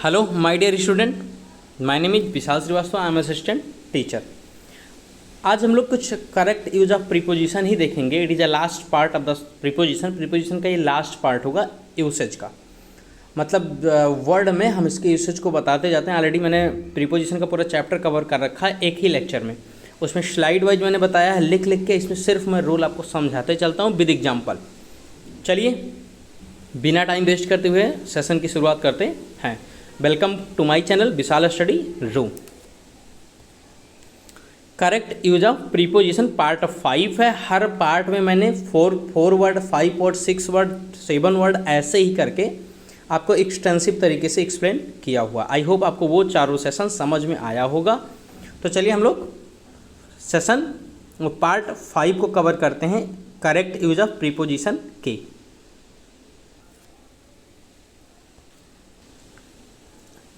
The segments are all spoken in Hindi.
Hello my dear student, my name is Vishal Shrivastava, I am assistant teacher. आज हम लोग कुछ करेक्ट यूज ऑफ प्रीपोजिशन ही देखेंगे। It is a last part of the preposition का ये लास्ट पार्ट होगा यूसेज का। मतलब वर्ड में हम इसके यूसेज को बताते जाते हैं। ऑलरेडी मैंने प्रीपोजिशन का पूरा चैप्टर कवर कर रखा है एक ही लेक्चर में। उसमें स्लाइड वाइज मैंने बताया है लिख लिख के। इसमें सिर्फ मैं रूल आपको समझाते चलता हूँ विद एग्जाम्पल। चलिए बिना टाइम वेस्ट करते हुए सेशन की शुरुआत करते हैं। Welcome to my channel Vishal study room. Correct use of preposition part 5 है। हर पार्ट में मैंने 4 वर्ड, 5 वर्ड, 6 वर्ड, 7 वर्ड ऐसे ही करके आपको एक्सटेंसिव तरीके से एक्सप्लेन किया हुआ। आई होप आपको वो चारों सेशन समझ में आया होगा। तो चलिए हम लोग सेशन पार्ट 5 को कवर करते हैं, करेक्ट यूज ऑफ प्रीपोजिशन के।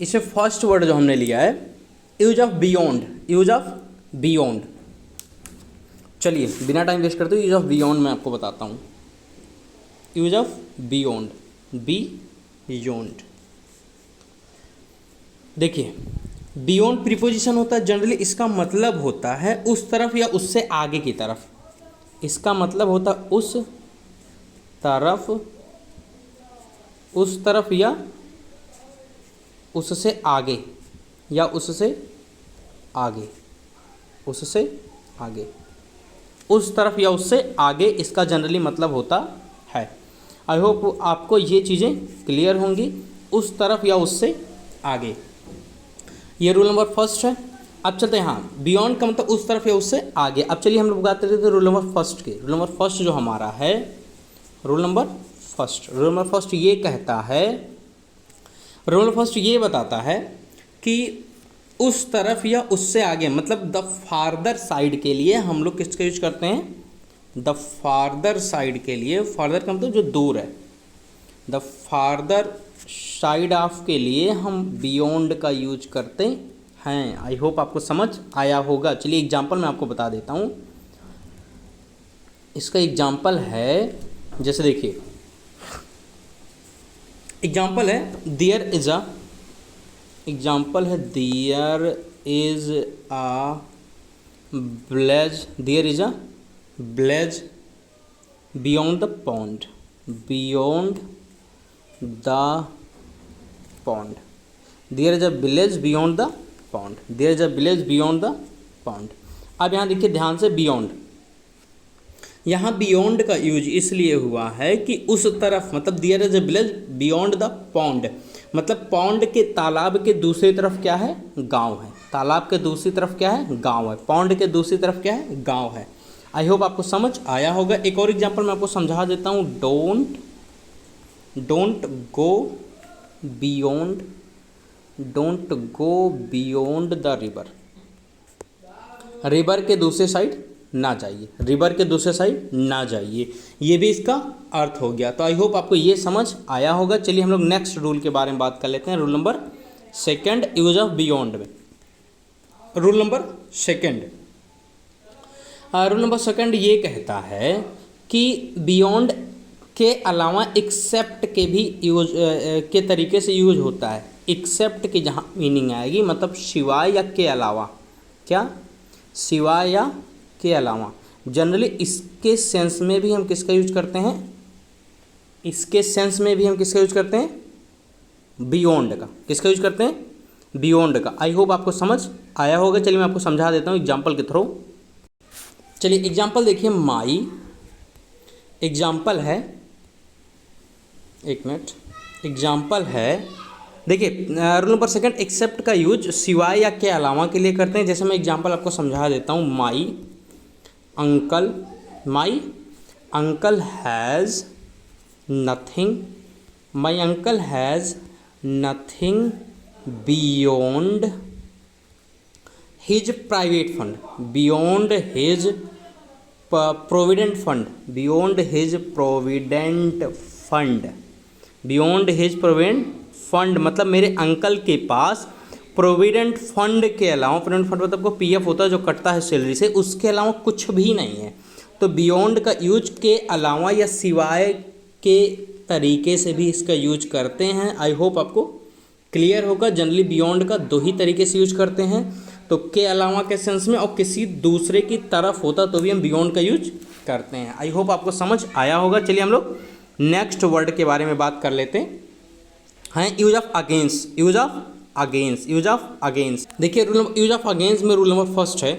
इसमें फर्स्ट वर्ड जो हमने लिया है use of beyond. Use of beyond, चलिए बिना टाइम वेस्ट करते हुए यूज ऑफ बियॉन्ड मैं आपको बताता हूँ। Use of beyond, beyond. देखिए बियॉन्ड प्रीपोजिशन होता है जनरली। इसका मतलब होता है उस तरफ या उससे आगे की तरफ। इसका मतलब होता है उस तरफ या उससे आगे, या उससे आगे, उससे आगे, उस तरफ या उससे आगे, इसका जनरली मतलब होता है। आई होप आपको ये चीज़ें क्लियर होंगी। उस तरफ या उससे आगे, ये रूल नंबर फर्स्ट है। अब चलते हैं, हाँ बियॉन्ड का मतलब उस तरफ या उससे आगे। अब चलिए हम लोग बात करते थे रूल नंबर फर्स्ट के। रूल नंबर फर्स्ट जो हमारा है, रूल नंबर फर्स्ट ये कहता है, रूल फर्स्ट ये बताता है कि उस तरफ या उससे आगे, मतलब द फार्दर साइड के लिए हम लोग किसका यूज करते हैं? द फार्दर साइड के लिए। फार्दर का मतलब जो दूर है, द फार्दर साइड ऑफ के लिए हम बियॉन्ड का यूज करते हैं। आई होप आपको समझ आया होगा। चलिए एग्जाम्पल मैं आपको बता देता हूँ। इसका एग्जाम्पल है, जैसे देखिए एग्जाम्पल है देयर इज अ, एग्जाम्पल है there is a blaze, there is a blaze beyond the pond, beyond the pond, there is a village beyond the pond, there is a village beyond the pond. अब यहाँ देखिए ध्यान से, बियॉन्ड, यहाँ बियॉन्ड का यूज इसलिए हुआ है कि उस तरफ, मतलब there is a village beyond the pond, मतलब पॉन्ड के, तालाब के दूसरी तरफ क्या है? गांव है। तालाब के दूसरी तरफ क्या है? गांव है। पॉन्ड के दूसरी तरफ क्या है? गांव है। आई होप आपको समझ आया होगा। एक और एग्जांपल मैं आपको समझा देता हूँ। Don't go beyond, don't go beyond the river, river के दूसरे साइड ना जाइए, रिवर के दूसरे साइड ना जाइए। ये भी इसका अर्थ हो गया। तो आई होप आपको ये समझ आया होगा। चलिए हम लोग नेक्स्ट रूल के बारे में बात कर लेते हैं। Rule number second use of beyond में। रूल नंबर सेकंड ये कहता है कि बियॉन्ड के अलावा एक्सेप्ट के भी यूज के तरीके से यूज होता है। एक्सेप्ट की जहाँ मीनिंग आएगी, मतलब सिवाय या के अलावा। क्या? सिवाय या के अलावा। जनरली इसके सेंस में भी हम किसका यूज करते हैं? इसके सेंस में भी हम किसका यूज करते हैं? बियॉन्ड का। किसका यूज करते हैं? बियॉन्ड का। आई होप आपको समझ आया होगा। चलिए मैं आपको समझा देता हूँ एग्जाम्पल के थ्रू। चलिए एग्जाम्पल देखिए, माई, एग्जाम्पल है, एक मिनट, एग्जाम्पल है, देखिए रूल नंबर सेकंड एक्सेप्ट का यूज सिवाय या के अलावा के लिए करते हैं। जैसे मैं एग्जाम्पल आपको समझा देता हूँ। My uncle has nothing, my uncle has nothing beyond his private fund, beyond his provident fund, beyond his provident fund, beyond his provident fund, मतलब मेरे अंकल के पास प्रोविडेंट फंड के अलावा, प्रोविडेंट फंड मतलब को पीएफ होता है जो कटता है सैलरी से, उसके अलावा कुछ भी नहीं है। तो बियॉन्ड का यूज के अलावा या सिवाय के तरीके से भी इसका यूज करते हैं। आई होप आपको क्लियर होगा। जनरली बियॉन्ड का दो ही तरीके से यूज करते हैं, तो के अलावा के सेंस में और किसी दूसरे की तरफ होता तो भी हम बियॉन्ड का यूज करते हैं। आई होप आपको समझ आया होगा। चलिए हम लोग नेक्स्ट वर्ड के बारे में बात कर लेते हैं। Use of against, use of against, use of against. देखिए यूज ऑफ अगेंस्ट में रूल नंबर फर्स्ट है।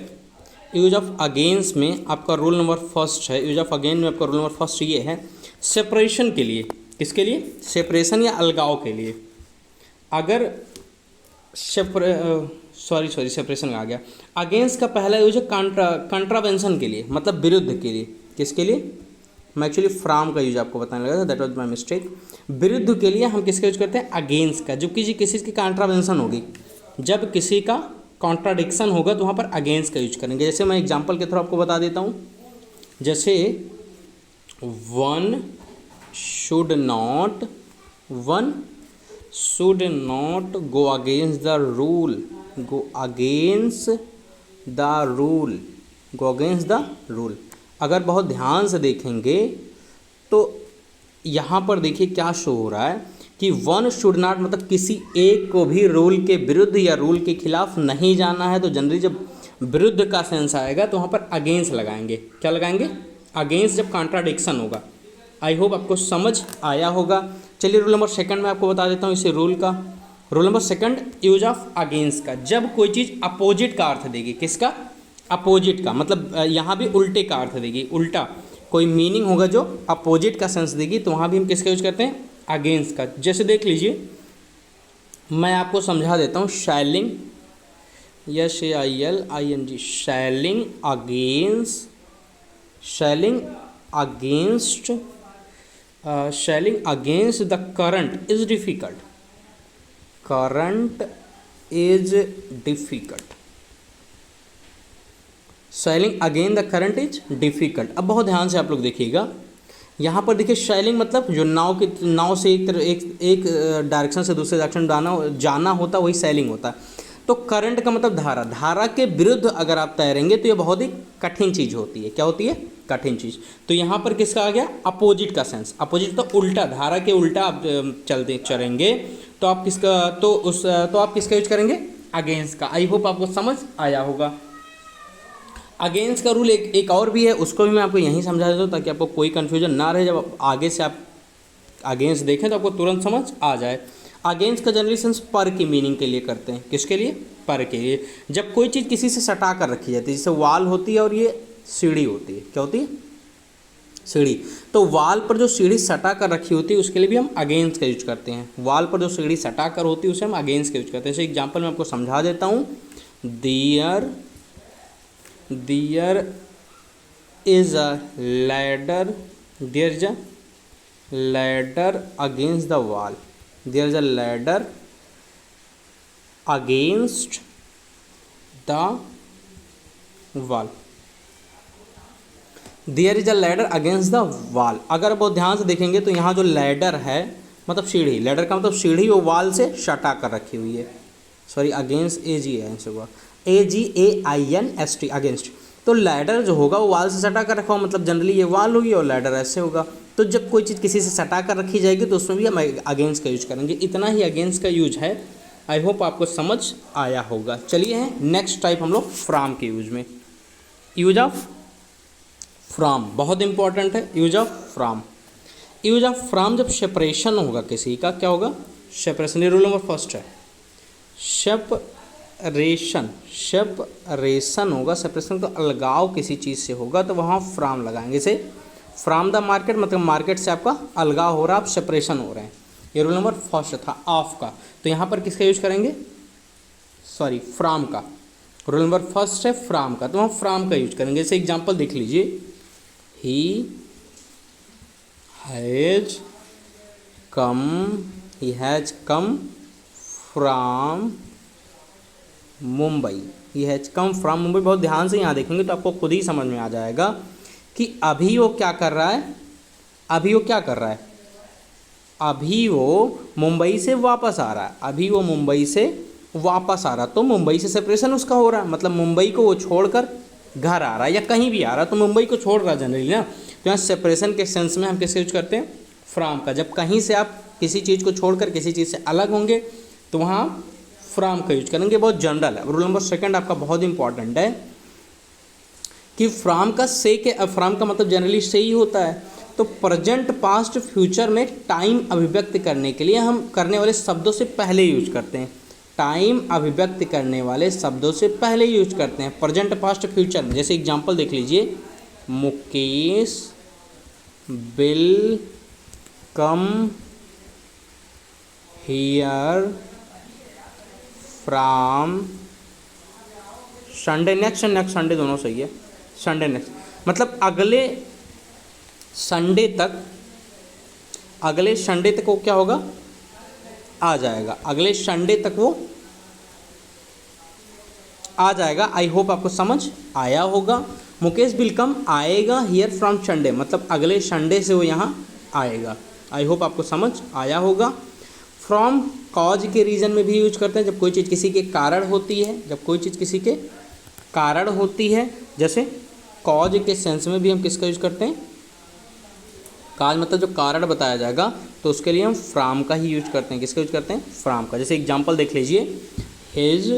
यूज ऑफ अगेंस्ट में आपका रूल नंबर फर्स्ट है। यूज ऑफ अगेंस्ट में आपका रूल नंबर फर्स्ट ये है, सेपरेशन के लिए। किसके लिए? सेपरेशन या अलगाव के लिए। अगर सेपरेशन आ गया। अगेंस्ट का पहला यूज है कंट्रावेंशन के लिए, मतलब विरुद्ध के लिए। किसके लिए? मैं एक्चुअली फ्रॉम का यूज आपको बताने लगा था, दैट वाज माय मिस्टेक। विरुद्ध के लिए हम किसका यूज करते हैं? अगेंस्ट का। जब किसी की कंट्रावेंशन होगी, जब किसी का कॉन्ट्राडिक्शन होगा तो वहाँ पर अगेंस्ट का यूज करेंगे। जैसे मैं एग्जांपल के थ्रू आपको बता देता हूँ। जैसे one should not go against the rule, go against the rule, go against the rule. अगर बहुत ध्यान से देखेंगे तो यहाँ पर देखिए क्या शो हो रहा है कि वन शुड नॉट मतलब किसी एक को भी रूल के विरुद्ध या रूल के खिलाफ नहीं जाना है। तो जनरली जब विरुद्ध का सेंस आएगा तो वहाँ पर अगेंस्ट लगाएंगे। क्या लगाएंगे? अगेंस्ट, जब कॉन्ट्राडिक्शन होगा। आई होप आपको समझ आया होगा। चलिए रूल नंबर सेकंड में आपको बता देता हूँ इसे रूल का। Rule number second, use of against का। जब कोई चीज़ अपोजिट का अर्थ देगी। किसका? अपोजिट का, मतलब यहाँ भी उल्टे का अर्थ देगी। उल्टा कोई मीनिंग होगा जो अपोजिट का सेंस देगी, तो वहाँ भी हम किसका यूज करते हैं? अगेंस्ट का। जैसे देख लीजिए, मैं आपको समझा देता हूँ। Sailing, SHALLING, sailing against, sailing against, sailing against the current is difficult, current is difficult, sailing again the current is difficult. अब बहुत ध्यान से आप लोग देखिएगा, यहाँ पर देखिए सेलिंग मतलब जो नाव से एक डायरेक्शन से दूसरे डायरेक्शन जाना होता, वही सेलिंग होता है। तो करंट का मतलब धारा, धारा के विरुद्ध अगर आप तैरेंगे तो ये बहुत ही कठिन चीज़ होती है। क्या होती है? कठिन चीज़। तो यहाँ पर किसका आ गया? अपोजिट का सेंस। अपोजिट तो उल्टा, धारा के उल्टा आप चलेंगे तो आप किसका यूज करेंगे? अगेंस्ट का। आई होप आपको समझ आया होगा। अगेंस्ट का रूल एक और भी है, उसको भी मैं आपको यहीं समझा देता हूँ ताकि आपको कोई कन्फ्यूजन ना रहे। जब आगे से आप अगेंस्ट देखें तो आपको तुरंत समझ आ जाए। अगेंस्ट का जनरली सेंस पर की मीनिंग के लिए करते हैं। किसके लिए? पर के लिए। जब कोई चीज़ किसी से सटा कर रखी जाती है, जैसे वाल होती है और ये सीढ़ी होती है। क्या होती है? सीढ़ी। तो वाल पर जो सीढ़ी सटा कर रखी होती है उसके लिए भी हम अगेंस्ट का यूज करते हैं। वाल पर जो सीढ़ी सटा कर होती है उसे हम अगेंस्ट का यूज करते हैं। जैसे एग्जाम्पल मैं आपको समझा देता हूँ। There is a ladder, there is a ladder against the wall, there is a ladder against the wall, there is a ladder against the wall। अगर बहुत ध्यान से देखेंगे तो यहाँ जो लैडर है मतलब सीढ़ी, लैडर का मतलब सीढ़ी वो वाल से सटा कर रखी हुई है। सॉरी, अगेंस्ट AG है आंसर हुआ, AGAINST, अगेंस्ट। तो लैडर जो होगा वो वाल से सटा कर रखा हो, मतलब जनरली ये वाल होगी और लैडर ऐसे होगा। तो जब कोई चीज़ किसी से सटा कर रखी जाएगी तो उसमें भी हम अगेंस्ट का यूज करेंगे। इतना ही अगेंस्ट का यूज है। आई होप आपको समझ आया होगा। चलिए हैं नेक्स्ट टाइप हम लोग फ्रॉम के यूज में। यूज ऑफ फ्रॉम बहुत इंपॉर्टेंट है। Use of from, use of from जब सेपरेशन होगा किसी का, क्या होगा? सेपरेशन। ये रूल नंबर फर्स्ट है। सेपरेशन होगा। सेपरेशन तो अलगाव किसी चीज़ से होगा तो वहाँ फ्रॉम लगाएंगे। जैसे फ्रॉम द मार्केट मतलब मार्केट से आपका अलगाव हो रहा है, आप सेपरेशन हो रहे हैं। ये रूल नंबर फर्स्ट था ऑफ का। तो यहाँ पर किसका यूज करेंगे? सॉरी, फ्रॉम का। रूल नंबर फर्स्ट है फ्रॉम का, तो वहाँ फ्रॉम का यूज करेंगे। जैसे एग्जाम्पल देख लीजिए, he has come from Mumbai, he has come from Mumbai. बहुत ध्यान से यहाँ देखेंगे तो आपको खुद ही समझ में आ जाएगा कि अभी वो क्या कर रहा है। अभी वो क्या कर रहा है? अभी वो मुंबई से वापस आ रहा है। अभी वो मुंबई से वापस आ रहा, तो मुंबई से सेपरेशन उसका हो रहा है। मतलब मुंबई को वो छोड़कर घर आ रहा है या कहीं भी आ रहा है, तो मुंबई को छोड़ रहा है जनरली ना। तो यहाँ सेपरेशन के सेंस में हम किसका यूज करते हैं? फ्रॉम का। जब कहीं से आप किसी चीज़ को छोड़कर किसी चीज़ से अलग होंगे तो वहाँ फ्रॉम का यूज करेंगे, बहुत जनरल है। रूल नंबर सेकंड आपका बहुत इंपॉर्टेंट है कि फ्रॉम का से के, फ्रॉम का मतलब जनरली से ही होता है। तो प्रेजेंट पास्ट फ्यूचर में टाइम अभिव्यक्त करने के लिए हम करने वाले शब्दों से पहले यूज करते हैं। टाइम अभिव्यक्त करने वाले शब्दों से पहले यूज करते हैं प्रेजेंट पास्ट फ्यूचर में। जैसे एग्जांपल देख लीजिए, Mukesh will come here from Sunday. Next Sunday दोनों सही है। संडे नेक्स्ट मतलब अगले संडे तक वो क्या होगा, आ जाएगा। अगले संडे तक वो आ जाएगा। आई होप आपको समझ आया होगा। मुकेश विल कम आएगा हियर फ्रॉम संडे, मतलब अगले संडे से वो यहाँ आएगा। आई होप आपको समझ आया होगा। फ्रॉम कॉज के रीज़न में भी यूज करते हैं, जब कोई चीज़ किसी के कारण होती है, जब कोई चीज़ किसी के कारण होती है। जैसे कॉज के सेंस में भी हम किसका यूज करते हैं, काज मतलब जो कारण बताया जाएगा, तो उसके लिए हम फ्रॉम का ही यूज करते हैं। किसका यूज करते हैं, फ्रॉम का। जैसे एग्जांपल देख लीजिए, his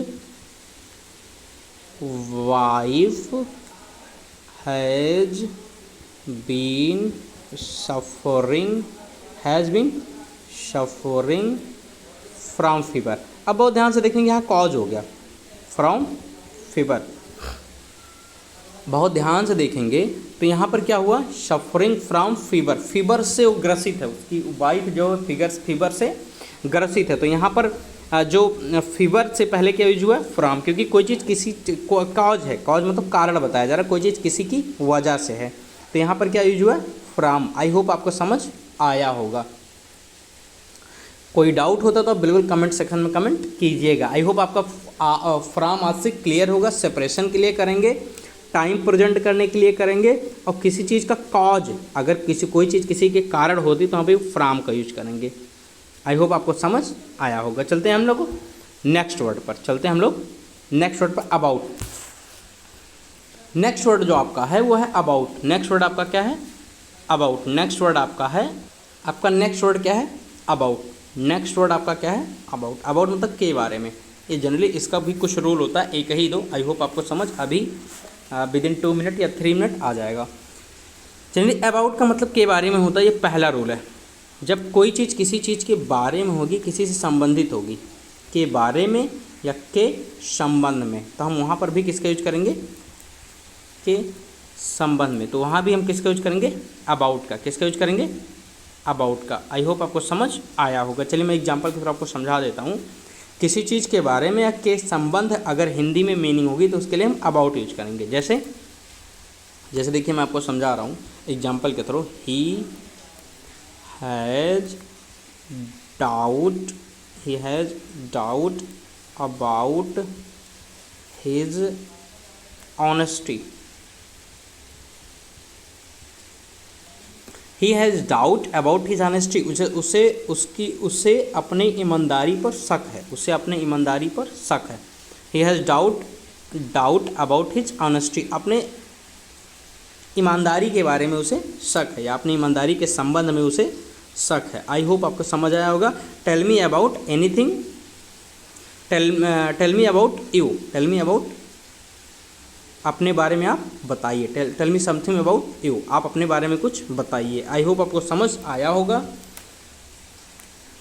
wife has been suffering from fever. अब बहुत ध्यान से देखेंगे, यहाँ कॉज हो गया, फ्रॉम फीवर। बहुत ध्यान से देखेंगे तो यहाँ पर क्या हुआ, सफरिंग फ्रॉम फीवर, फीवर से वो ग्रसित है, उसकी वाइफ जो फीवर से ग्रसित है। तो यहाँ पर जो फीवर से पहले क्या यूज हुआ है, फ्रॉम, क्योंकि कोई चीज़ किसी कॉज है, कॉज मतलब कारण बताया जा रहा है, कोई चीज़ किसी की वजह से है, तो यहाँ पर क्या यूज हुआ है, फ्रॉम। आई होप आपको समझ आया होगा। कोई डाउट होता तो आप बिल्कुल कमेंट सेक्शन में कमेंट कीजिएगा। आई होप आपका फ्रॉम आज से क्लियर होगा। सेपरेशन के लिए करेंगे, टाइम प्रेजेंट करने के लिए करेंगे, और किसी चीज़ का कॉज, अगर कोई चीज़ किसी के कारण होती तो वहाँ पे फ्रॉम का यूज करेंगे। आई होप आपको समझ आया होगा। चलते हैं हम लोग नेक्स्ट वर्ड पर, नेक्स्ट वर्ड पर अबाउट। नेक्स्ट वर्ड जो आपका है वो है अबाउट। नेक्स्ट वर्ड आपका क्या है, अबाउट। नेक्स्ट वर्ड आपका है, आपका नेक्स्ट वर्ड क्या है, अबाउट। नेक्स्ट वर्ड आपका क्या है, अबाउट। अबाउट मतलब के बारे में। ये जनरली इसका भी कुछ रूल होता है, एक ही दो। आई होप आपको समझ अभी विदिन 2 मिनट या 3 मिनट आ जाएगा। जनरली अबाउट का मतलब के बारे में होता है, ये पहला रूल है। जब कोई चीज़ किसी चीज़ के बारे में होगी, किसी से संबंधित होगी, के बारे में या के संबंध में, तो हम वहाँ पर भी किसका यूज करेंगे, के संबंध में। तो वहाँ भी हम किसका यूज करेंगे, अबाउट का। किसका यूज करेंगे, अबाउट का। आई होप आपको समझ आया होगा। चलिए मैं एग्जांपल के थ्रू आपको समझा देता हूँ। किसी चीज़ के बारे में या के संबंध अगर हिंदी में मीनिंग होगी तो उसके लिए हम अबाउट यूज करेंगे। जैसे देखिए मैं आपको समझा रहा हूँ एग्जांपल के through. He has doubt about his honesty. He has doubt about his honesty. उसे अपनी ईमानदारी पर शक है, उसे अपने ईमानदारी पर शक है। He has doubt about his honesty, अपने ईमानदारी के बारे में उसे शक है, या अपनी ईमानदारी के संबंध में उसे शक है। आई होप आपको समझ आया होगा। Tell me about anything, tell me about you, tell me about, अपने बारे में आप बताइए। Tell me something about you, आप अपने बारे में कुछ बताइए। आई होप आपको समझ आया होगा।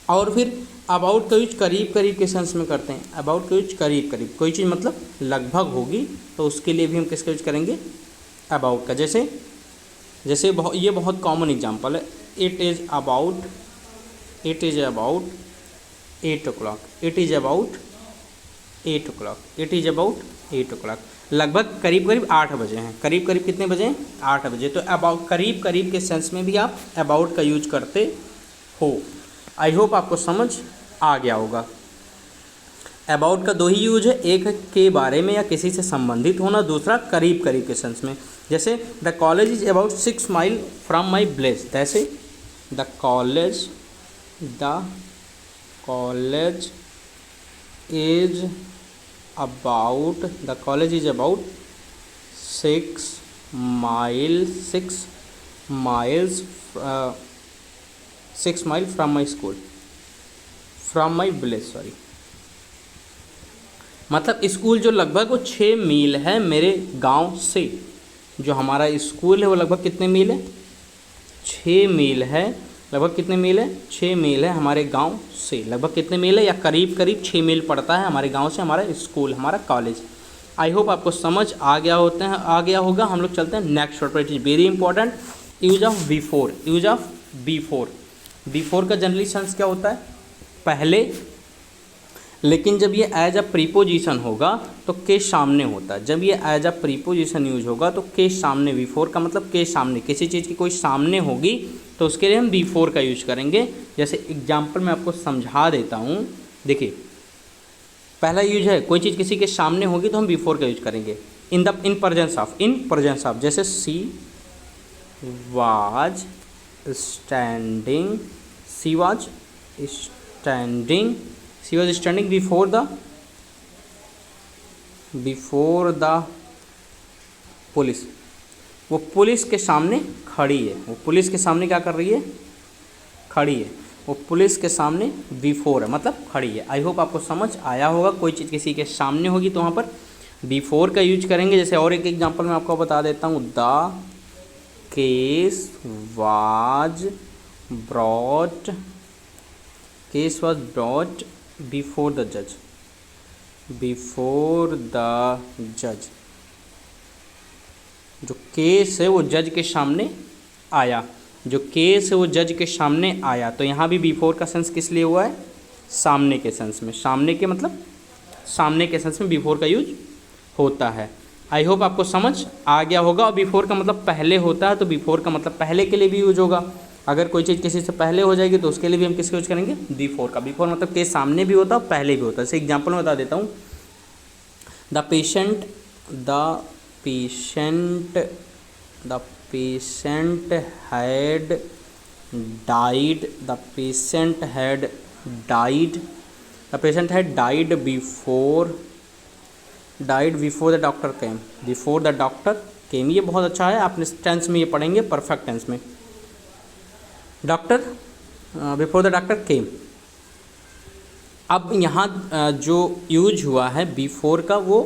और फिर अबाउट का यूज करीब करीब के सेंस में करते हैं। अबाउट का यूज करीब करीब, कोई चीज़ मतलब लगभग होगी तो उसके लिए भी हम किसका यूज करेंगे, अबाउट का। जैसे ये बहुत कॉमन एग्जांपल है। It is about 8 o'clock, it is about 8 o'clock, it is about 8 o'clock। लगभग करीब करीब 8 बजे हैं। करीब करीब कितने बजे हैं, 8 बजे। तो अबाउट करीब करीब के सेंस में भी आप अबाउट का यूज करते हो। आई होप आपको समझ आ गया होगा। अबाउट का 2 ही यूज है, एक है के बारे में या किसी से संबंधित होना, दूसरा करीब करीब के सेंस में। जैसे the college is about 6 mile from my village. जैसे the college is about 6 mile from my village, sorry. मतलब स्कूल जो लगभग वो 6 मील है मेरे गांव से। जो हमारा स्कूल है वो लगभग कितने मील है? 6 मील है। लगभग कितने मील है? 6 मील है हमारे गांव से। लगभग कितने मील है या करीब करीब 6 मील पड़ता है हमारे गांव से हमारा स्कूल, हमारा कॉलेज। आई होप आपको समझ आ गया होगा। हम लोग चलते हैं नेक्स्ट वर्ड पर। It is very important, use of before. Use of before. Before का जनरली सेंस क्या होता है? पहले। लेकिन जब ये एज अ प्रीपोजिशन होगा तो के सामने होता है। जब ये एज अ प्रीपोजिशन यूज होगा तो के सामने, बिफोर का मतलब के सामने, किसी चीज़ की कोई सामने होगी तो उसके लिए हम बिफोर का यूज करेंगे। जैसे एग्जाम्पल मैं आपको समझा देता हूँ। देखिए, पहला यूज है कोई चीज़ किसी के सामने होगी तो हम बिफोर का यूज करेंगे। इन प्रेजेंस ऑफ, जैसे she was standing, she was standing, she was standing before the police. वो पुलिस के सामने खड़ी है। वो पुलिस के सामने क्या कर रही है? खड़ी है। वो पुलिस के सामने बिफोर है, मतलब खड़ी है। आई होप आपको समझ आया होगा। कोई चीज़ किसी के सामने होगी तो वहाँ पर बिफोर का यूज करेंगे। जैसे और एक एग्जांपल मैं आपको बता देता हूँ। The case was brought before the जज। बिफोर द जज, जो केस है वो जज के सामने आया। जो केस है वो जज के सामने आया। तो यहाँ भी बिफोर का सेंस किस लिए हुआ है? सामने के सेंस में। सामने के मतलब सामने के सेंस में बिफोर का यूज होता है। आई होप आपको समझ आ गया होगा। और बिफोर का मतलब पहले होता है तो बिफोर का मतलब पहले के लिए भी यूज होगा। अगर कोई चीज़ किसी से पहले हो जाएगी तो उसके लिए भी हम किसका यूज करेंगे? बिफोर का। बिफोर मतलब के सामने भी होता है और पहले भी होता है। जैसे एग्जाम्पल में बता देता हूँ। The patient had died before the doctor came. Before the doctor केम, ये बहुत अच्छा है। आपने टेंस में ये पढ़ेंगे, परफेक्ट टेंस में। डॉक्टर, बिफोर द डॉक्टर केम। अब यहाँ जो यूज हुआ है बिफोर का वो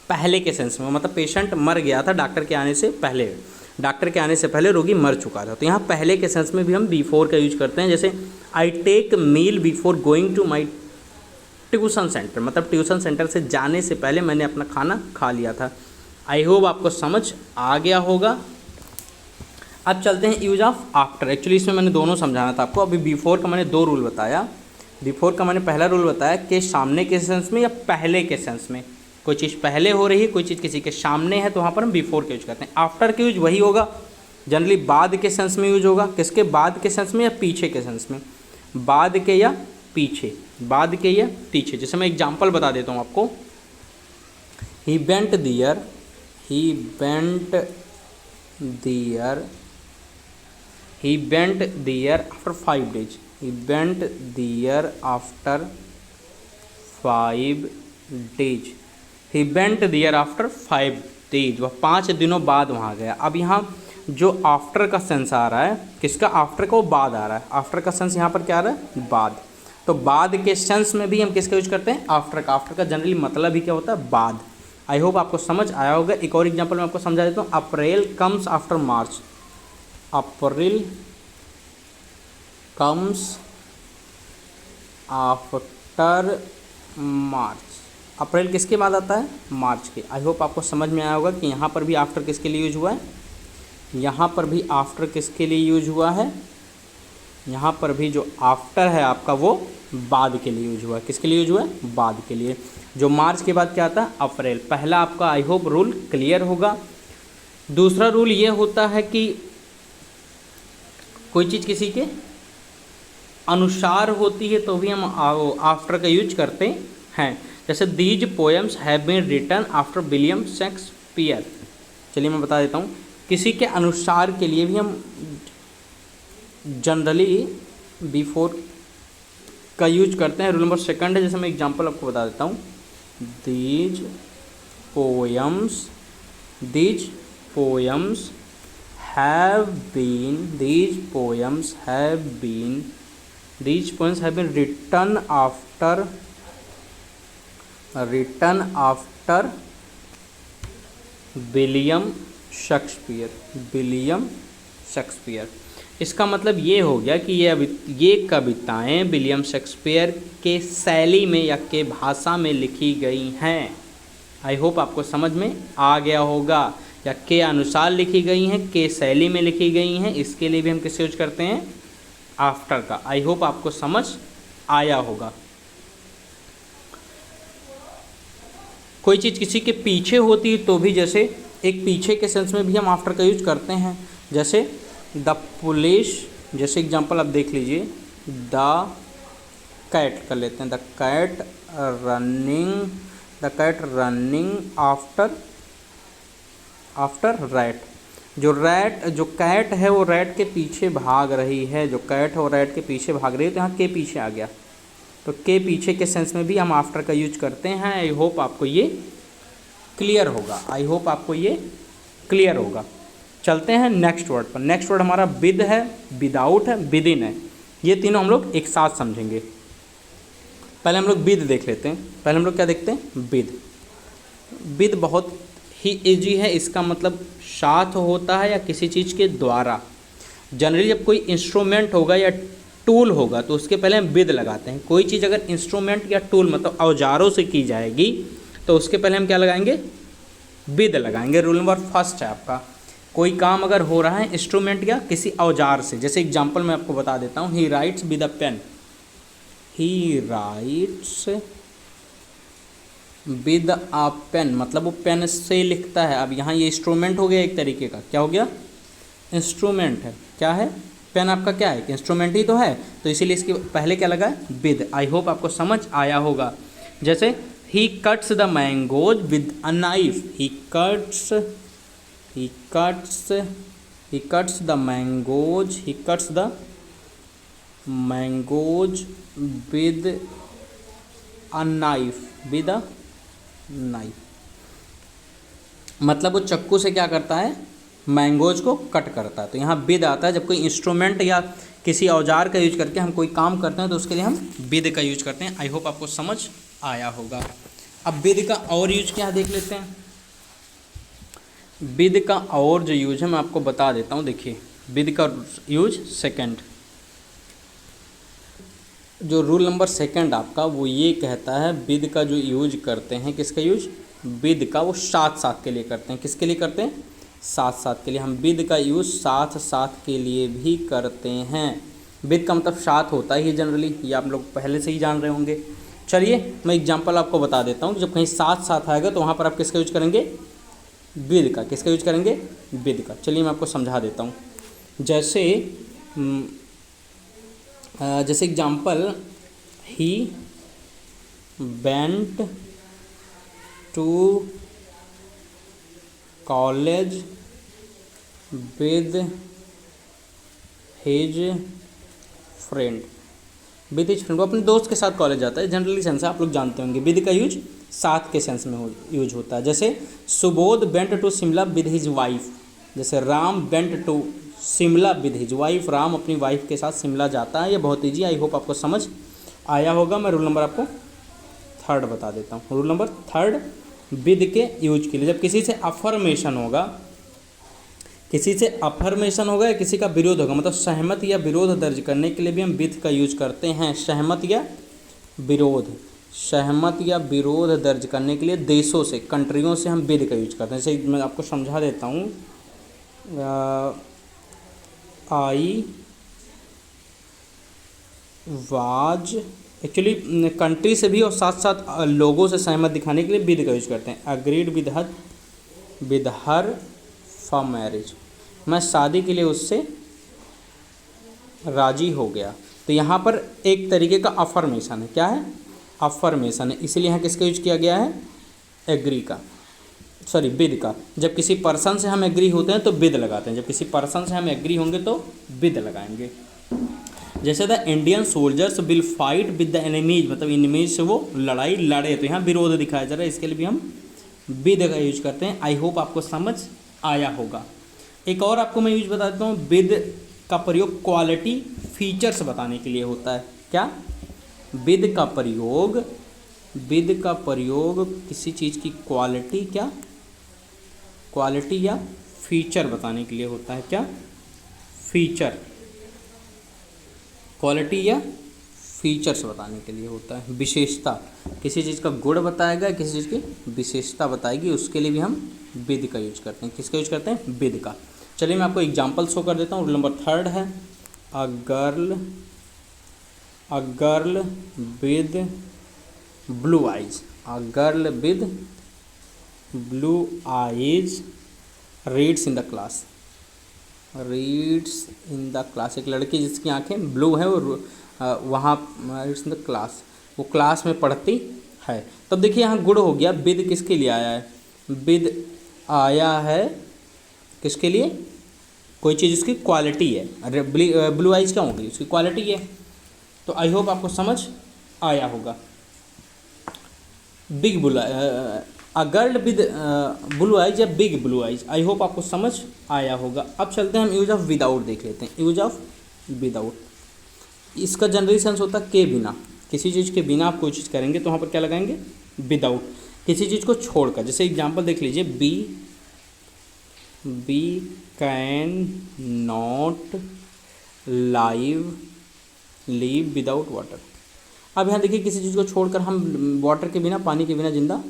पहले के सेंस में, मतलब पेशेंट मर गया था डॉक्टर के आने से पहले। डॉक्टर के आने से पहले रोगी मर चुका था। तो यहाँ पहले के सेंस में भी हम बिफोर का यूज करते हैं। जैसे I take meal before going to my tuition centre, मतलब ट्यूशन सेंटर से जाने से पहले मैंने अपना खाना खा लिया था। आई होप आपको समझ आ गया होगा। अब चलते हैं यूज ऑफ आफ्टर। एक्चुअली इसमें मैंने दोनों समझाना था आपको। अभी बिफोर का मैंने 2 रूल बताया। बिफोर का मैंने पहला रूल बताया कि सामने के सेंस में या पहले के सेंस में। कोई चीज़ पहले हो रही है, कोई चीज़ किसी के सामने है तो वहाँ पर हम बिफोर का यूज करते हैं। आफ्टर के यूज वही होगा, जनरली बाद के सेंस में यूज होगा। किसके? बाद के सेंस में या पीछे के सेंस में? बाद के या पीछे, बाद के या पीछे। जैसे मैं एग्जाम्पल बता देता हूँ आपको। He went there after 5 days। He bent there after 5 days। He bent there after 5 days। वह 5 दिनों बाद वहाँ गया। अब यहाँ जो आफ्टर का सेंस आ रहा है, किसका? आफ्टर का, वो बाद आ रहा है। आफ्टर का सेंस यहाँ पर क्या आ रहा है? बाद। तो बाद के सेंस में भी हम किसका यूज करते हैं? आफ्टर का। आफ्टर का जनरली मतलब ही क्या होता है? बाद। आई होप आपको समझ आया होगा। एक और एग्जाम्पल मैं आपको समझा देता हूँ। अप्रैल कम्स आफ्टर मार्च। अप्रैल कम्स आफ्टर मार्च। अप्रैल किसके बाद आता है? मार्च के। आई होप आपको समझ में आया होगा कि यहाँ पर भी आफ्टर किसके लिए यूज हुआ है? यहाँ पर भी आफ्टर किसके लिए यूज हुआ है? यहाँ पर भी जो आफ्टर है आपका वो बाद के लिए यूज हुआ है। किसके लिए यूज हुआ है? बाद के लिए। जो मार्च के बाद क्या आता है? अप्रैल। पहला आपका आई होप रूल क्लियर होगा। दूसरा रूल ये होता है कि कोई चीज़ किसी के अनुसार होती है तो भी हम आफ्टर का यूज करते हैं। जैसे these poems have been written after William Shakespeare. चलिए मैं बता देता हूँ। किसी के अनुसार के लिए भी हम जनरली बिफोर का यूज करते हैं। रूल नंबर 2 है। जैसे मैं एग्जांपल आपको बता देता हूँ। These poems have been written after written after William Shakespeare, William Shakespeare. इसका मतलब ये हो गया कि ये कविताएं विलियम शेक्सपियर के शैली में या के भाषा में लिखी गई हैं। आई होप आपको समझ में आ गया होगा। या के अनुसार लिखी गई हैं, के शैली में लिखी गई हैं, इसके लिए भी हम किस यूज करते हैं, आफ्टर का। आई होप आपको समझ आया होगा। कोई चीज़ किसी के पीछे होती है तो भी जैसे एक पीछे के सेंस में भी हम आफ्टर का यूज करते हैं। जैसे द पुलिस, जैसे एग्जांपल आप देख लीजिए, द कैट कर लेते हैं, the cat running after rat. जो कैट है वो रैट के पीछे भाग रही है, जो कैट है वो रैट के पीछे भाग रही है, तो यहाँ के पीछे आ गया, तो के पीछे के सेंस में भी हम आफ्टर का यूज करते हैं। आई होप आपको ये क्लियर होगा। चलते हैं नेक्स्ट वर्ड पर। नेक्स्ट वर्ड हमारा विद है, विदाउट है, विदिन है। ये तीनों हम लोग एक साथ समझेंगे। पहले हम लोग विद देख लेते हैं। पहले हम लोग क्या देखते हैं, विद बहुत ही इजी है। इसका मतलब साथ होता है या किसी चीज़ के द्वारा। जनरली जब कोई इंस्ट्रूमेंट होगा या टूल होगा तो उसके पहले हम विद लगाते हैं। कोई चीज़ अगर इंस्ट्रूमेंट या टूल मतलब औजारों से की जाएगी तो उसके पहले हम क्या लगाएंगे, विद लगाएंगे। रूल नंबर फर्स्ट है आपका। कोई काम अगर हो रहा है इंस्ट्रूमेंट या किसी औजार से, जैसे एग्जांपल मैं आपको बता देता हूँ, he writes with a pen, he writes with a pen, मतलब वो पेन से लिखता है। अब यहाँ ये इंस्ट्रूमेंट हो गया एक तरीके का, क्या हो गया, इंस्ट्रूमेंट है। क्या है, पेन आपका क्या है, इंस्ट्रूमेंट ही तो है, तो इसीलिए इसके पहले क्या लगा है, विद। आई होप आपको समझ आया होगा। जैसे ही cuts the mangoes with a knife, he cuts the mangoes with a knife, मतलब वो चक्कू से क्या करता है, मैंगोज को कट करता है। तो यहाँ विद आता है जब कोई इंस्ट्रूमेंट या किसी औजार का यूज करके हम कोई काम करते हैं तो उसके लिए हम विद का यूज करते हैं। आई होप आपको समझ आया होगा। अब विद का और यूज क्या देख लेते हैं। विद का और जो यूज है मैं आपको बता देता हूँ। देखिए विद का यूज सेकंड, जो रूल नंबर सेकंड आपका वो ये कहता है विद का जो यूज करते हैं, किसका यूज, विद का, वो साथ साथ के लिए करते हैं। किसके लिए करते हैं, साथ साथ के लिए। हम विद का यूज साथ साथ के लिए भी करते हैं। विद का मतलब साथ होता ही जनरली, ये आप लोग पहले से ही जान रहे होंगे। चलिए मैं एग्जांपल आपको बता देता हूँ। जब कहीं साथ साथ आएगा तो वहाँ पर आप किसका यूज करेंगे, विद का। किसका यूज करेंगे, विद का। चलिए मैं आपको समझा देता हूँ। जैसे example, he went to college with his friend, वो अपने दोस्त के साथ कॉलेज जाता है। जनरली सेंस आप लोग जानते होंगे। विद का यूज साथ के सेंस में यूज होता है। जैसे Subodh went to Shimla with his wife, जैसे Ram went to Shimla with his wife, Ram अपनी वाइफ के साथ शिमला जाता है। ये बहुत ईजी, आई होप आपको समझ आया होगा। मैं रूल नंबर आपको थर्ड बता देता हूँ। रूल नंबर थर्ड विद के यूज के लिए, जब किसी से अफर्मेशन होगा, या किसी का विरोध होगा, मतलब सहमत या विरोध दर्ज करने के लिए भी हम विद का यूज करते हैं। सहमत या विरोध दर्ज करने के लिए देशों से, कंट्रियों से हम विद का यूज करते हैं। जैसे मैं आपको समझा देता हूँ, आई वाज, एक्चुअली कंट्री से भी और साथ साथ लोगों से सहमत दिखाने के लिए विद का यूज करते हैं। Agreed with her for marriage, मैं शादी के लिए उससे राजी हो गया। तो यहाँ पर एक तरीके का अफर्मेशन है। क्या है, अफर्मेशन है। इसीलिए यहाँ किसका यूज किया गया है, एग्री का, सॉरी विद का। जब किसी पर्सन से हम एग्री होते हैं तो विद लगाते हैं, जब किसी पर्सन से हम एग्री होंगे तो विद लगाएंगे। जैसे the Indian soldiers will fight with the enemies, मतलब एनिमीज से वो लड़ाई लड़े, तो यहाँ विरोध दिखाया जा रहा है, इसके लिए भी हम विद का यूज करते हैं। आई होप आपको समझ आया होगा। एक और आपको मैं यूज बता देता हूँ। विद का प्रयोग क्वालिटी फीचर्स बताने के लिए होता है। क्या, विद का प्रयोग विद का प्रयोग किसी चीज़ की क्वालिटी, क्या क्वालिटी या फीचर बताने के लिए होता है। क्या फीचर, क्वालिटी या फीचर्स बताने के लिए होता है। विशेषता, किसी चीज़ का गुण बताएगा, किसी चीज़ की विशेषता बताएगी, उसके लिए भी हम विद का यूज करते हैं। किसका यूज करते हैं? विद का। चलिए मैं आपको एग्जांपल शो कर देता हूँ। रूल नंबर 3 है अ girl with blue eyes. A girl with blue eyes reads in the class. Reads in the class, एक लड़की जिसकी आंखें ब्लू हैं और वहाँ रीड्स इन द क्लास, वो क्लास में पढ़ती है। तब देखिए यहाँ गुण हो गया। विद किसके लिए आया है? विद आया है किसके लिए? कोई चीज़ उसकी क्वालिटी है। अरे ब्लू आइज क्या होगी? उसकी क्वालिटी है। तो आई होप आपको समझ आया होगा। Big blue, a girl with blue eyes या big blue eyes, I hope आपको समझ आया होगा। अब चलते हैं हम यूज ऑफ विदाउट देख लेते हैं। यूज ऑफ विदाउट, इसका जनरली सेंस होता है के बिना। किसी चीज़ के बिना आप कोई चीज़ करेंगे तो वहाँ पर क्या लगाएंगे? विदाउट। किसी चीज़ को छोड़कर, जैसे एग्जांपल देख लीजिए, we can not live without water. अब यहाँ देखिए किसी चीज़ को छोड़कर हम वाटर के बिना, पानी के बिना जिंदा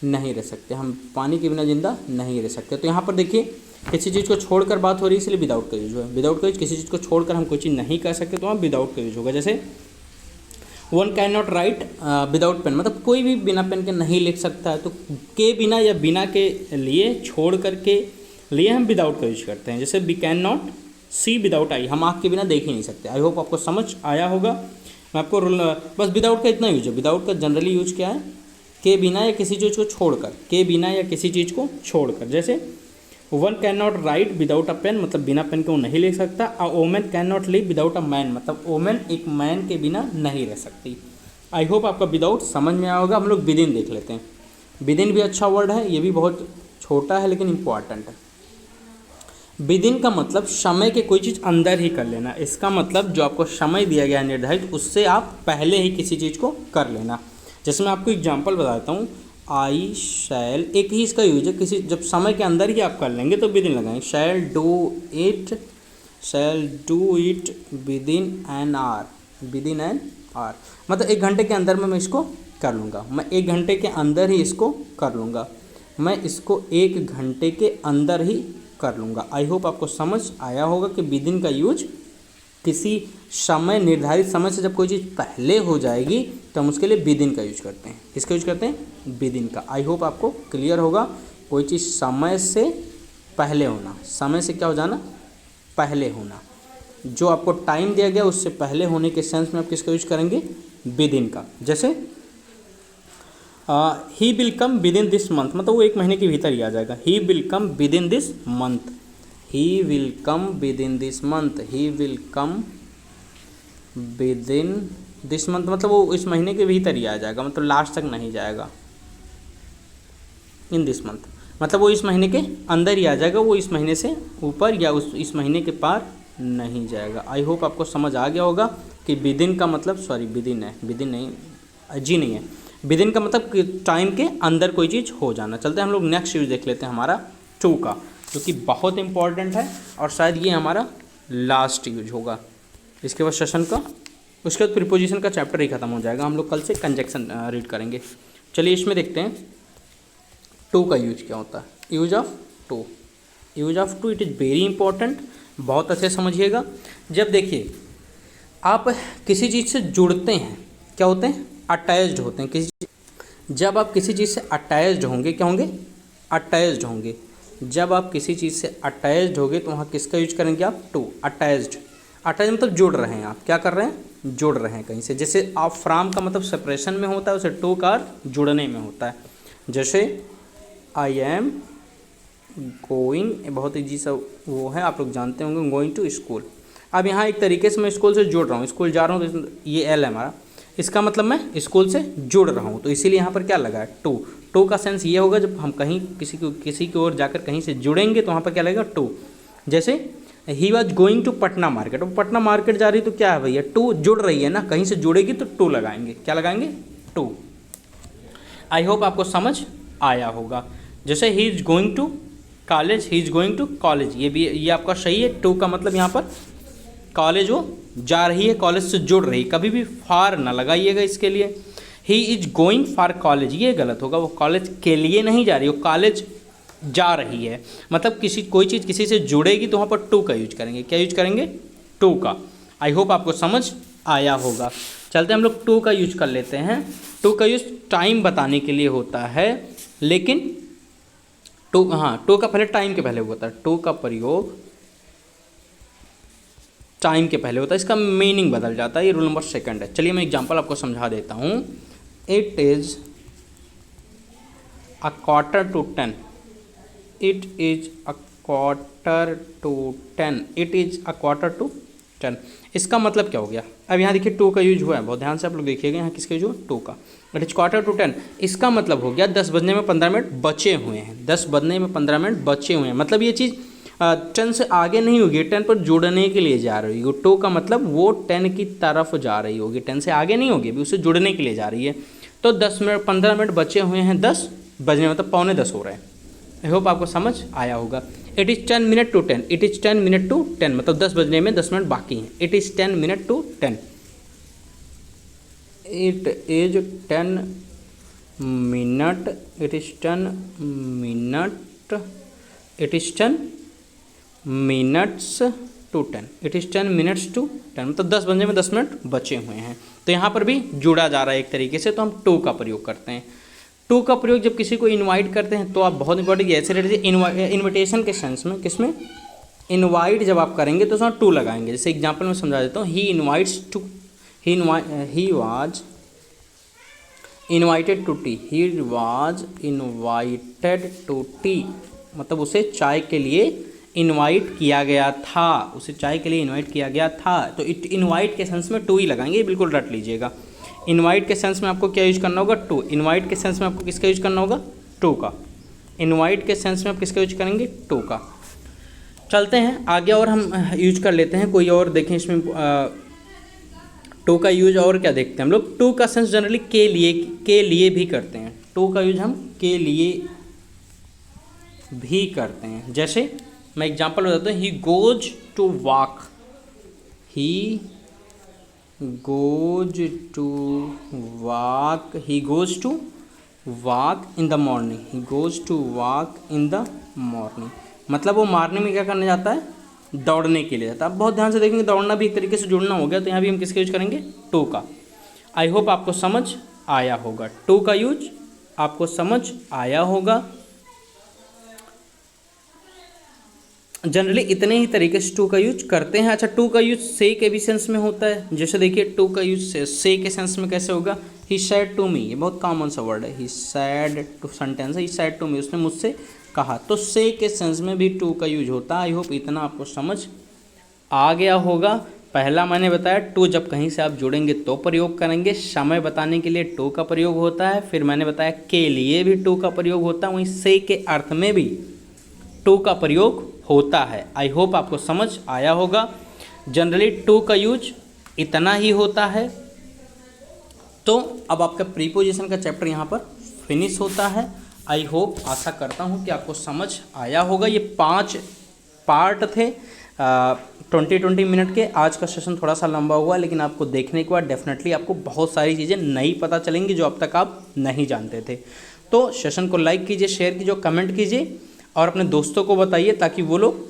नहीं रह सकते। हम पानी के बिना जिंदा नहीं रह सकते। तो यहाँ पर देखिए किसी चीज़ को छोड़कर बात हो रही है, इसलिए विदाउट का यूज हुआ है। विदाउट का यूज, किसी चीज़ को छोड़कर हम कोई चीज़ नहीं कर सकते तो वहाँ विदाउट का यूज होगा। जैसे one can not write without pen, मतलब कोई भी बिना पेन के नहीं लिख सकता है। तो के बिना या बिना के लिए, छोड़ कर के लिए हम विदाउट का यूज करते हैं। जैसे we can not see without eye, हम आँख के बिना देख ही नहीं सकते। आई होप आपको समझ आया होगा। मैं आपको बस विदाउट का इतना यूज है। विदाउट का जनरली यूज क्या है? के बिना या किसी चीज़ को छोड़कर, के बिना या किसी चीज़ को छोड़कर। जैसे one can not write without a pen, मतलब बिना पेन के वो नहीं लिख सकता। A women can not live without a man, मतलब वोमेन एक मैन के बिना नहीं रह सकती। आई होप आपका विदाउट समझ में आया होगा। हम लोग विदिन देख लेते हैं। विदिन भी अच्छा वर्ड है, ये भी बहुत छोटा है लेकिन इम्पॉर्टेंट है। विदिन का मतलब समय के कोई चीज़ अंदर ही कर लेना। इसका मतलब जो आपको समय दिया गया है निर्धारित, उससे आप पहले ही किसी चीज़ को कर लेना। जैसे मैं आपको एग्जांपल बताता हूँ, आई शैल, एक ही इसका यूज है। किसी जब समय के अंदर ही आप कर लेंगे तो विदिन लगाएंगे। Shall do it within an hour, within an hour मतलब 1 घंटे के अंदर में मैं इसको कर लूँगा। मैं 1 घंटे के अंदर ही इसको कर लूँगा। मैं इसको 1 घंटे के अंदर ही कर लूँगा। आई होप आपको समझ आया होगा कि विदिन का यूज किसी समय, निर्धारित समय से जब कोई चीज़ पहले हो जाएगी तो हम उसके लिए विदिन का यूज करते हैं। किसका यूज करते हैं? विदिन का। आई होप आपको क्लियर होगा। कोई चीज़ समय से पहले होना, समय से क्या हो जाना? पहले होना। जो आपको टाइम दिया गया उससे पहले होने के सेंस में आप किसका यूज करेंगे? विदिन का। जैसे he will come within this month, मतलब वो 1 महीने के भीतर ही आ जाएगा। He will come within this month, he will come within this month, he will come within this month, मतलब वो इस महीने के भीतर ही आ जाएगा, मतलब लास्ट तक नहीं जाएगा। इन दिस मंथ मतलब वो इस महीने के अंदर ही आ जाएगा, वो इस महीने से ऊपर या इस महीने के पार नहीं जाएगा। आई होप आपको समझ आ गया होगा कि विदिन का मतलब, सॉरी विदिन है, विदिन नहीं, जी नहीं है। विदिन का मतलब टाइम के अंदर कोई चीज़ हो जाना। चलते हैं हम लोग नेक्स्ट यूज देख लेते हैं हमारा टू का, जो कि बहुत इंपॉर्टेंट है और शायद ये हमारा लास्ट यूज होगा। इसके बाद सेशन का, उसके बाद प्रीपोजिशन का चैप्टर ही खत्म हो जाएगा। हम लोग कल से कंजक्शन रीड करेंगे। चलिए इसमें देखते हैं टू का यूज क्या होता है। Use of to, use of to it is very important, बहुत अच्छे समझिएगा। जब देखिए आप किसी चीज़ से जुड़ते हैं, क्या होते हैं? अटैच्ड होते हैं किसी। जब आप किसी चीज़ से अटैच्ड होंगे, क्या होंगे? अटैच्ड होंगे। जब आप किसी चीज़ से अटैच्ड होंगे तो वहाँ किसका यूज करेंगे आप? टू। अटैच्ड, अटैच मतलब जुड़ रहे हैं आप, क्या कर रहे हैं? जुड़ रहे हैं कहीं से। जैसे आप फ्रॉम का मतलब सेपरेशन में होता है, उसे टू का जुड़ने में होता है। जैसे आई एम गोइंग, बहुत ईजी सा वो है, आप लोग जानते होंगे, गोइंग टू स्कूल। अब यहाँ एक तरीके से मैं स्कूल से जुड़ रहा हूँ, स्कूल जा रहा हूँ, तो ये एल है हमारा, इसका मतलब मैं स्कूल से जुड़ रहा हूँ, तो इसीलिए यहाँ पर क्या लगा है? टू। टू का सेंस ये होगा जब हम कहीं किसी की ओर जाकर कहीं से जुड़ेंगे तो वहाँ पर क्या लगेगा? टू। जैसे he was going to Patna market, वो पटना मार्केट जा रही तो क्या है भैया? टू जुड़ रही है ना, कहीं से जुड़ेगी तो टू लगाएंगे। क्या लगाएंगे? टू। आई होप आपको समझ आया होगा। जैसे he is going to college, he is going to college, ये आपका सही है। टू का मतलब यहाँ पर कॉलेज वो जा रही है, कॉलेज से जुड़ रही, कभी भी फार ना लगाइएगा इसके लिए। ही इज गोइंग फॉर कॉलेज, ये गलत होगा, वो कॉलेज के लिए नहीं जा रही, वो कॉलेज जा रही है। मतलब कोई चीज़ किसी से जुड़ेगी तो वहाँ पर टू का यूज करेंगे। क्या यूज करेंगे? टू का। आई होप आपको समझ आया होगा। चलते हम लोग टू का यूज कर लेते हैं। टू का यूज टाइम बताने के लिए होता है, लेकिन टू का पहले टाइम के पहले होता है। टू का प्रयोग टाइम के पहले होता है, इसका मीनिंग बदल जाता है। ये रूल नंबर 2 है। चलिए मैं एग्जांपल आपको समझा देता हूँ। It is a 9:45। It is a 9:45। It is अ 9:45। इसका मतलब क्या हो गया? अब यहाँ देखिए टू का यूज हुआ है, बहुत ध्यान से आप लोग देखिएगा, यहाँ किसका यूज हुआ? टू का। It is 9:45। इसका मतलब हो गया 10 बजने में 15 मिनट बचे हुए हैं। 10 बजने में 15 मिनट बचे हुए हैं, मतलब ये चीज़ 10 से आगे नहीं होगी, 10 पर जुड़ने के लिए जा रही होगी। टू का मतलब वो 10 की तरफ जा रही होगी, 10 से आगे नहीं होगी, अभी उससे जुड़ने के लिए जा रही है। तो 15 मिनट बचे हुए हैं, 10 बजने मतलब 9:45 हो रहे हैं। आई होप आपको समझ आया होगा। It is 10 minute to 10। It is 10 minute to 10, मतलब 10 बजने में 10 मिनट बाकी हैं। It is 10 minute to 10। It is 10 minute. It is 10 minute. It is 10 minutes to 10। It is 10 minutes to 10, मतलब 10 बजने में 10 मिनट बचे हुए हैं। तो यहाँ पर भी जुड़ा जा रहा है एक तरीके से, तो हम टू का प्रयोग करते हैं। टू का प्रयोग जब किसी को इनवाइट करते हैं तो आप बहुत इंपॉर्टेंट ऐसे इनविटेशन के सेंस में, किसमें? इनवाइट जब आप करेंगे तो उसमें टू लगाएंगे। जैसे एग्जांपल में समझा देता हूँ। He invites to, he was invited to tea. He was invited to tea, मतलब उसे चाय के लिए इनवाइट किया गया था। उसे चाय के लिए इनवाइट किया गया था। तो इनवाइट के सेंस में टू ही लगाएंगे, बिल्कुल रट लीजिएगा। इनवाइट के सेंस में आपको क्या यूज करना होगा? टू। इनवाइट के सेंस में आपको किसका यूज करना होगा? टू का। इनवाइट के सेंस में आप किसका यूज करेंगे? टू का। चलते हैं आगे और हम यूज कर लेते हैं कोई और, देखें इसमें टू का यूज और क्या देखते हैं हम लोग। टू का सेंस जनरली के लिए भी करते हैं। टू का यूज हम के लिए भी करते हैं। जैसे मैं एग्जांपल बताता हूँ। He goes to walk. He goes to walk. He goes to walk in the morning. He goes to walk in the morning, मतलब वो मॉर्निंग में क्या करने जाता है? दौड़ने के लिए जाता है। आप बहुत ध्यान से देखेंगे, दौड़ना भी एक तरीके से जुड़ना हो गया, तो यहाँ भी हम किसका यूज करेंगे? टू का। आई होप आपको समझ आया होगा। टू का यूज आपको समझ आया होगा। जनरली इतने ही तरीके से टू का यूज करते हैं। अच्छा, टू का यूज से के भी सेंस में होता है। जैसे देखिए टू का यूज से के सेंस में कैसे होगा? ही सैड टू मी, ये बहुत कॉमन सा वर्ड है। ही सैड टू सेंटेंस है। ही सैड टू मी, उसने मुझसे कहा। तो से के सेंस में भी टू का यूज होता है। आई होप इतना आपको समझ आ गया होगा। पहला मैंने बताया टू जब कहीं से आप जुड़ेंगे तो प्रयोग करेंगे। समय बताने के लिए टू का प्रयोग होता है। फिर मैंने बताया के लिए भी टू का प्रयोग होता है, वहीं से के अर्थ में भी टू का प्रयोग होता है। आई होप आपको समझ आया होगा। जनरली टू का यूज इतना ही होता है। तो अब आपका प्रीपोजिशन का चैप्टर यहाँ पर फिनिश होता है। आई होप, आशा करता हूँ कि आपको समझ आया होगा। ये 5 पार्ट थे 20-20 मिनट के। आज का सेशन थोड़ा सा लंबा हुआ, लेकिन आपको देखने के बाद डेफिनेटली आपको बहुत सारी चीज़ें नई पता चलेंगी जो अब तक आप नहीं जानते थे। तो सेशन को लाइक कीजिए, शेयर कीजिए, कमेंट कीजिए और अपने दोस्तों को बताइए, ताकि वो लोग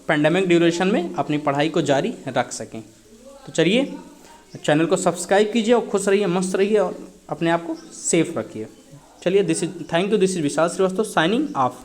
पेंडेमिक ड्यूरेशन में अपनी पढ़ाई को जारी रख सकें। तो चलिए, चैनल को सब्सक्राइब कीजिए और खुश रहिए, मस्त रहिए और अपने आप को सेफ रखिए। चलिए, thank you. This is Vishal Srivastava signing of.